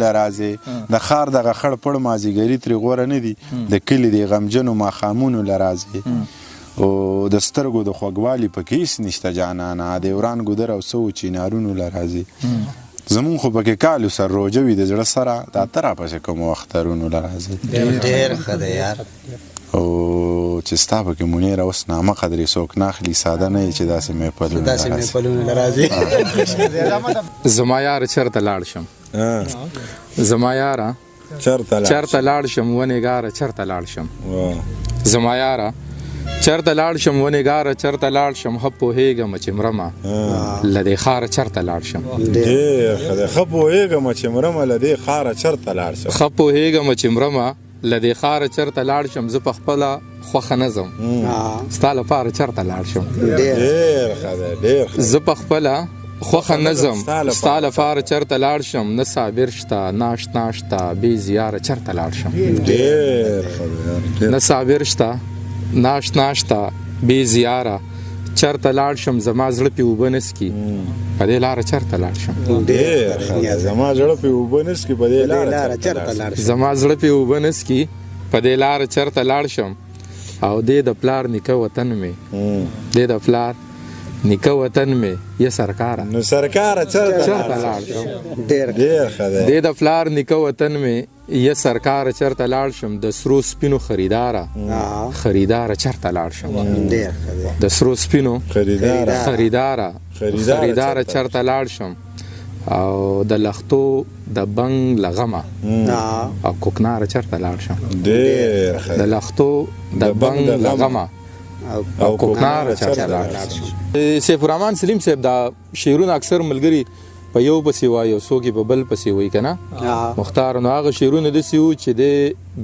له راځي د ښار دغه خړ پړ مازدیګري ترې غوره نه دي د کلي د غمجنو ماښامونو له راځي او د سترګو د خوږوالي پکې هېڅ نشته جانانه د وران ګودر او څو چینارونو له راځي زمونږ خو پکې کالو سر روژه وي د زړه سره دا ته راپسې کومو اخترونو له راځي ډېر ښه دی یار او چې ستا پکې منیره اوس نامه قدرې څوک ناخلي ساده نه یې چې داسې محفلونه له راځي زما یاره چېرته لاړ شم زما یاره چېرته لاړ شم ونېګاره چېرته لاړ شم زما یاره چېرته لاړ شم ونېګاره چېرته لاړ شم ښه پوهېږم چې مرمه له دې ښاره چېرته لاړ شم ښه پوهېږم چې مرمه له دې ښاره چېرته لاړ شم ښه پوهېږم چې مرمه له دې ښاره چېرته لاړ شم زه په خپله خوښه نه ځم ستا لپاره چېرته لاړ شم زه په خپله خوښه نه ځم ستا لپاره چېرته لاړ شم نه صابر شته نه اشنا شته بې زیاره چېرته لاړ شم نه صابر شته نه اشنا شته بې زیاره چېرته لاړ شم زما زړه پې اوبه نه څکي په دې لاره چېرته لاړ شم زما زړه پې اوبه نه څکي په دې لاره چېرته لاړ شم زما زړه پې اوبه نه څکي په دې لاره چېرته لاړ شم او دې د پلار نیکه وطن مې دې د پلار نیکه وطن مې یا سرکاره نو سرکاره چېرته لاړ شم دې د پلار نیکه وطن مې یا سرکاره چېرته لاړ شم د سرو سپینو خریداره چېرته لاړ شم د سرو سپینو خریداره چېرته لاړ شم او د لختو د بنګ له غمه او کوکناره چېرته لاړ شم د لختو د بنګ له غمه او کوکناره چېرته لاړ شم سیف الرحمن سلیم صاحب دا شعرونه اکثر ملګري په یو پسې وایي او څوک یې په بل پسې وایي که نه مختار نو هغه شعرونه داسې وو چې د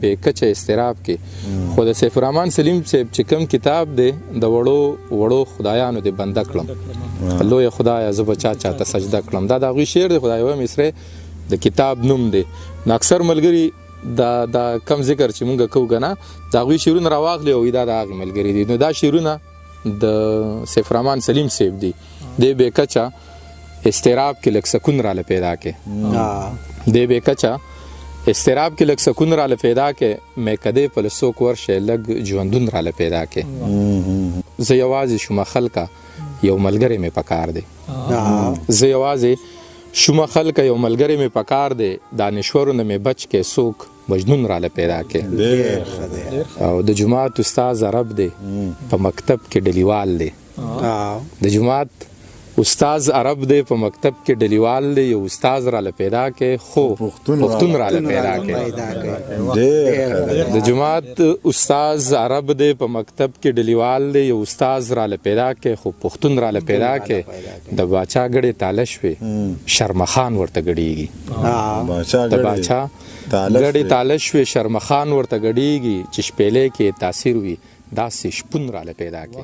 بې کچه اضطراب کې خو د سیف الرحمن سلیم صاحب چې کوم کتاب دی د وړو خدایانو دې بنده کړم لویه خدایه زه به چاته سجده کړم دا د هغوی شعر دی خدای ویم اسره د کتاب نوم دی نو اکثر ملګري دا کم ذکر چې مونږ کوو که نه د هغوی شعرونه راواخلي او دا د هغې ملګري دي نو دا شعرونه د سیف الرحمن سلیم صاحب دی دی بې کچه استراب کې لږ سکون راله پیدا کې دی بې کچه استراب کې لږ سکون راله پیدا کې مې کدی په لسوک ورشه لږ ژوندون راله پیدا کې زه یوازې شومه خلکه یو ملګری مې پکار دی زه یوازې شومه خلکه یو ملګری مې پکار دی دانشورونه مې بچ کې څوک مجنون راله پیدا کې او د جماعت استاد عرب دی په مکتب کې ډلیوال دی د جماعت استاد عرب دی په مکتب کې ډلیوال دی یو استاد راله پیدا کې خو پښتون راله پیدا کې د جماعت استاد عرب دی په مکتب کې ډلیوال دی یو استاد راله پیدا کې خو پښتون راله پیدا کې د باچا ګړې تاله شوې شرمخان ورته ګډېږي د باچا ګړې تاله شوې شرمخان ورته ګډېږي چې شپېلې کې تاثیر وي داسې شپون راله پیدا کې